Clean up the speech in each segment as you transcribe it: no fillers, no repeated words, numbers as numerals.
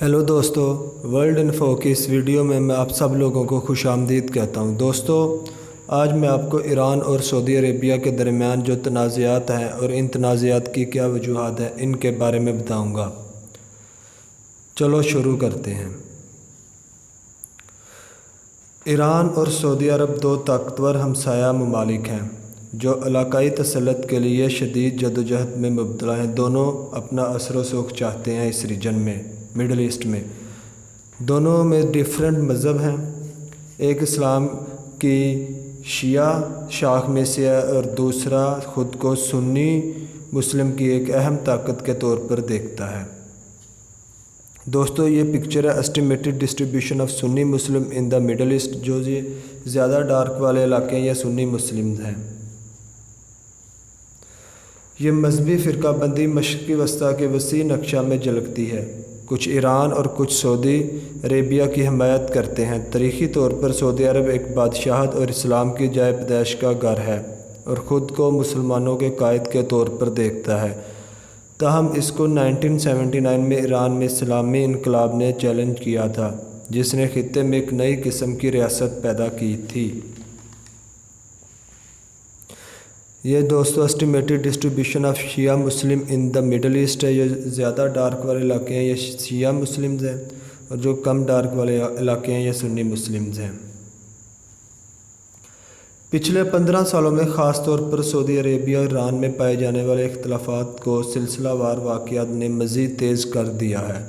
Hello दोस्तों, world info की इस वीडियो में मैं आप सब लोगों को खुश आमदीद कहता हूं। दोस्तों, आज मैं आपको ईरान और सऊदी अरेबिया के दरमियान जो तनाज़ात हैं और इन तनाज़ात की क्या वजूहात हैं, इनके बारे में बताऊंगा। चलो शुरू करते हैं। ईरान और सऊदी अरब दो ताकतवर हमसाया ममालिक हैं जो इलाकाई तसल्लुत के लिए शदीद जदोजहद में मुबतला हैं। दोनों अपना असर व सुख चाहते हैं इस रीजन में, मिडल ईस्ट में। दोनों में डिफरेंट मज़हब हैं। एक इस्लाम की शिया शाख में से है और दूसरा ख़ुद को सुन्नी मुस्लिम की एक अहम ताकत के तौर पर देखता है। दोस्तों, ये पिक्चर है estimated distribution of Sunni Muslim in the Middle east, जो ये ज़्यादा डार्क वाले इलाके या सुन्नी मुस्लिम हैं। ये मजहबी फ़िरकाबंदी मशरक़ी वस्ती के वसी नक्शा में झलकती है। कुछ ईरान और कुछ सऊदी अरेबिया की हमायत करते हैं। तारीख़ी तौर पर सऊदी अरब एक बादशाहत और इस्लाम की जाए पैदाइश का घर है और ख़ुद को मुसलमानों के कायद के तौर पर देखता है। ताहम इसको 1979 में ईरान में इस्लामी इनकलाब ने चैलेंज किया था, जिसने खित्ते में एक नई किस्म की रियासत पैदा की थी। ये दोस्तों estimated distribution of Shia Muslim in the Middle East है। ये ज़्यादा डार्क वाले इलाके हैं, ये शिया मुस्लिम्स हैं, और जो कम डार्क वाले इलाके हैं ये सुन्नी मुस्लिम्स हैं। पिछले 15 सालों में ख़ास तौर पर सऊदी अरेबिया और ईरान में पाए जाने वाले इख्तलाफात को सिलसिलावार वाक़यात ने मज़ीद तेज़ कर दिया है।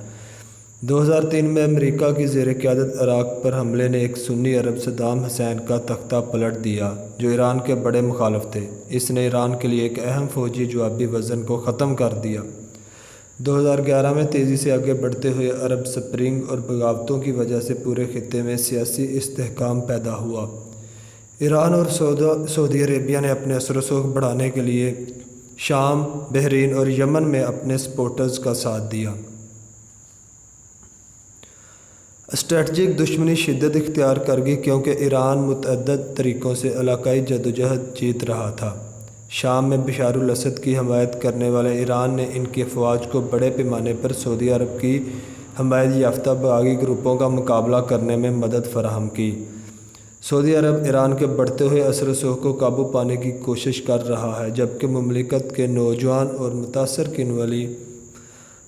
2003 में अमेरिका की ज़ेर क़यादत इराक़ पर हमले ने एक सुन्नी अरब सद्दाम हुसैन का तख्ता पलट दिया, जो ईरान के बड़े मुखालिफ थे। इसने ईरान के लिए एक अहम फ़ौजी जवाबी वज़न को ख़त्म कर दिया। 2011 में तेज़ी से आगे बढ़ते हुए अरब स्प्रिंग और बगावतों की वजह से पूरे खित्ते में सियासी इस्तेहकाम पैदा हुआ। ईरान और सऊदी अरेबिया ने अपने असर सुख बढ़ाने के लिए शाम, बहरीन और यमन में अपने सपोर्टर्स का साथ दिया। स्ट्रेटजिक दुश्मनी शिद्दत इख्तियार कर गई क्योंकि ईरान मुतअद्दिद तरीक़ों से इलाकाई जदोजहद जीत रहा था। शाम में बशार अल असद की हमायत करने वाले ईरान ने इनकी अफवाज को बड़े पैमाने पर सऊदी अरब की हमायत याफ्ता बागी ग्रुपों का मुकाबला करने में मदद फराहम की। सऊदी अरब ईरान के बढ़ते हुए असर सुख को काबू पाने की कोशिश कर रहा है, जबकि मुमलिकत के नौजवान और मुतासर किन वली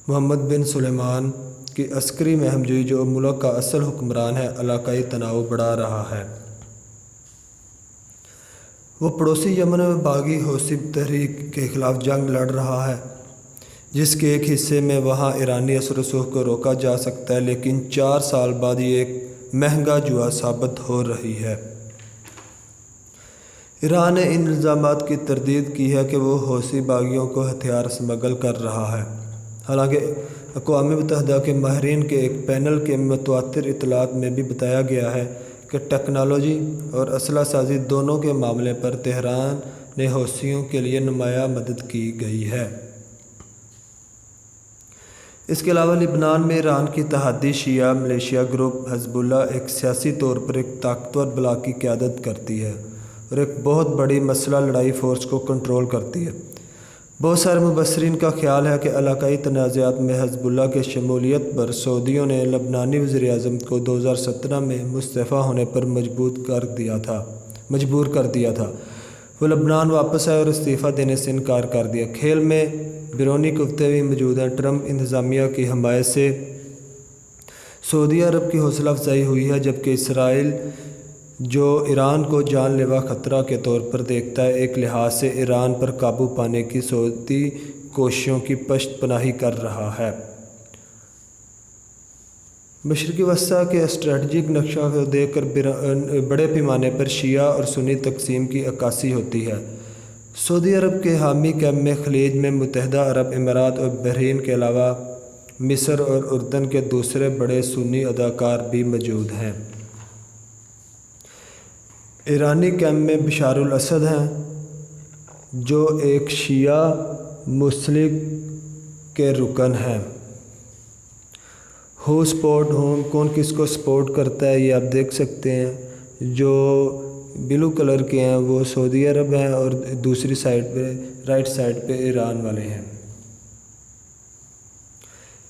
मोहम्मद बिन सुलेमान की अस्करी महमजोई, जो मुल्क का असल हुक्मरान है, इलाकाई तनाव बढ़ा रहा है। वो पड़ोसी यमन में बागी हौसी तहरीक के ख़िलाफ़ जंग लड़ रहा है, जिसके एक हिस्से में वहाँ ईरानी असर सुख को रोका जा सकता है, लेकिन 4 साल बाद ये एक महंगा जुआ साबित हो रही है। ईरान ने इन इल्ज़ामात की तरदीद की है कि वो हौसी बागियों को हथियार स्मगल कर रहा है। हालांकि अक़वाम मुत्तहिदा के माहिरीन के एक पैनल के मुतवातिर इतलात में भी बताया गया है कि टेक्नोलॉजी और असला साजी दोनों के मामले पर तेहरान ने हौसियों के लिए नुमाया मदद की गई है। इसके अलावा लिबनान में ईरान की तहादी शिया मलेशिया ग्रुप हिज़्बुल्लाह एक सियासी तौर पर एक ताकतवर ब्लॉक की क़यादत करती है और एक बहुत बड़ी मसला लड़ाई फ़ोर्स को कंट्रोल करती है। बहुत सारे मुबसरीन का ख्याल है कि इलाकाई तनाज़ात में हिज़्बुल्लाह के शमूलियत पर सऊदियों ने लबनानी वज़ीर-ए-आज़म को 2017 में मुस्तफ़ा होने पर मजबूर कर दिया था। वो लबनान वापस आए और इस्तीफ़ा देने से इनकार कर दिया। खेल में बैरूनी कुफ्ते भी मौजूद हैं। ट्रंप इंतज़ामिया की हमायत से सऊदी अरब की हौसला अफजाई हुई है, जबकि इसराइल, जो ईरान को जानलेवा ख़तरा के तौर पर देखता है, एक लिहाज से ईरान पर काबू पाने की सऊदी कोशिशों की पश्त पनाही कर रहा है। मशरक़ी वस्ती के स्ट्रेटजिक नक्शा को देखकर बड़े पैमाने पर शिया और सुन्नी तकसीम की अक्कासी होती है। सऊदी अरब के हामी कैंप में खलीज में मुत्तहिदा अरब अमीरात और बहरीन के अलावा मिस्र और उर्दन के दूसरे बड़े सुन्नी अदाकार भी मौजूद हैं। ईरानी कैंप में बशार अल असद हैं, जो एक शिया मुस्लिम के रुकन हैं। हो सपोर्ट होम, कौन किसको सपोर्ट करता है, ये आप देख सकते हैं। जो ब्लू कलर के हैं वो सऊदी अरब हैं और दूसरी साइड पे, राइट साइड पे ईरान वाले हैं।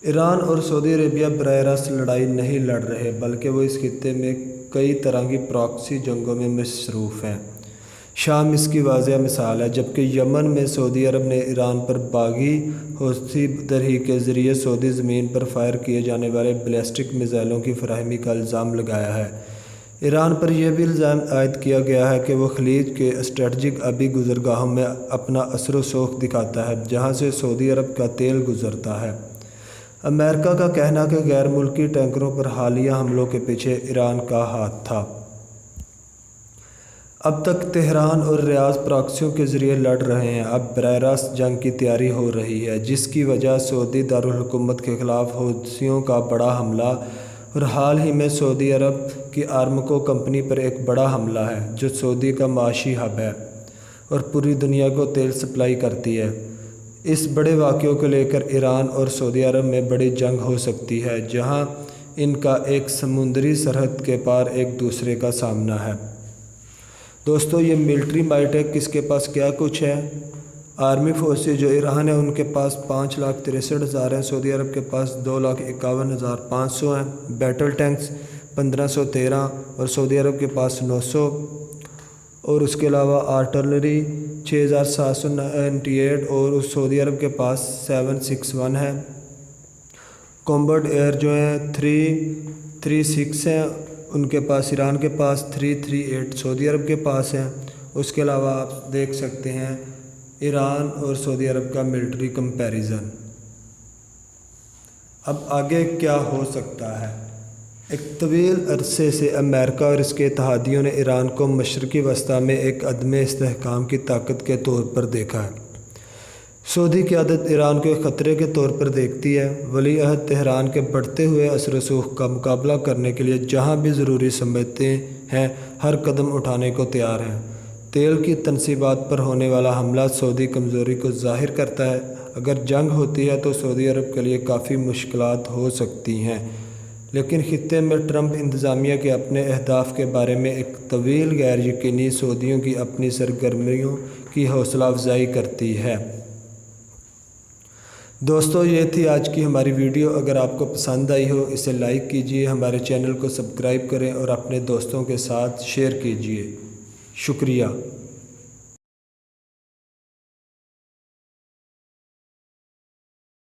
ایران اور سعودی عربیہ براہ راست لڑائی نہیں لڑ رہے، بلکہ وہ اس خطے میں کئی طرح کی پراکسی جنگوں میں مصروف ہیں۔ شام اس کی واضح مثال ہے، جبکہ یمن میں سعودی عرب نے ایران پر باغی حوثی درہی کے ذریعے سعودی زمین پر فائر کیے جانے والے بیلسٹک میزائلوں کی فراہمی کا الزام لگایا ہے۔ ایران پر یہ بھی الزام عائد کیا گیا ہے کہ وہ خلیج کے اسٹریٹجک آبی گزرگاہوں میں اپنا اثر و رسوخ دکھاتا ہے، جہاں سے سعودی عرب کا تیل گزرتا ہے۔ امریکہ کا کہنا کہ غیر ملکی ٹینکروں پر حالیہ حملوں کے پیچھے ایران کا ہاتھ تھا۔ اب تک تہران اور ریاض پراکسیوں کے ذریعے لڑ رہے ہیں، اب براہ راست جنگ کی تیاری ہو رہی ہے، جس کی وجہ سعودی دارالحکومت کے خلاف حوثیوں کا بڑا حملہ اور حال ہی میں سعودی عرب کی آرامکو کمپنی پر ایک بڑا حملہ ہے، جو سعودی کا معاشی ہب ہے اور پوری دنیا کو تیل سپلائی کرتی ہے۔ اس بڑے واقعوں کو لے کر ایران اور سعودی عرب میں بڑی جنگ ہو سکتی ہے، جہاں ان کا ایک سمندری سرحد کے پار ایک دوسرے کا سامنا ہے۔ دوستو، یہ ملٹری مائٹ ہے، کس کے پاس کیا کچھ ہے۔ آرمی فورسز جو ایران ہے ان کے پاس 5,63,000 ہیں، سعودی عرب کے پاس 2,51,500 ہیں۔ بیٹل ٹینکس 1,513 اور سعودی عرب کے پاس 900، اور اس کے علاوہ آرٹلری 6,798 اور سعودی عرب کے پاس 761 ہے۔ کمبرڈ ایئر جو ہیں 336 ہیں، ان کے پاس ایران کے پاس 338 سعودی عرب کے پاس ہیں۔ اس کے علاوہ آپ دیکھ سکتے ہیں ایران اور سعودی عرب کا ملٹری کمپیریزن۔ اب آگے کیا ہو سکتا ہے؟ ایک طویل عرصے سے امریکہ اور اس کے اتحادیوں نے ایران کو مشرقی وسطیٰ میں ایک عدم استحکام کی طاقت کے طور پر دیکھا ہے۔ سعودی قیادت ایران کو ایک خطرے کے طور پر دیکھتی ہے۔ ولی عہد تہران کے بڑھتے ہوئے اثر و رسوخ کا مقابلہ کرنے کے لیے جہاں بھی ضروری سمجھتے ہیں ہر قدم اٹھانے کو تیار ہیں۔ تیل کی تنصیبات پر ہونے والا حملہ سعودی کمزوری کو ظاہر کرتا ہے۔ اگر جنگ ہوتی ہے تو سعودی عرب کے لیے کافی مشکلات ہو سکتی ہیں، لیکن خطے میں ٹرمپ انتظامیہ کے اپنے اہداف کے بارے میں ایک طویل غیر یقینی سعودیوں کی اپنی سرگرمیوں کی حوصلہ افزائی کرتی ہے۔ دوستو، یہ تھی آج کی ہماری ویڈیو۔ اگر آپ کو پسند آئی ہو اسے لائک کیجیے، ہمارے چینل کو سبسکرائب کریں اور اپنے دوستوں کے ساتھ شیئر کیجیے۔ شکریہ۔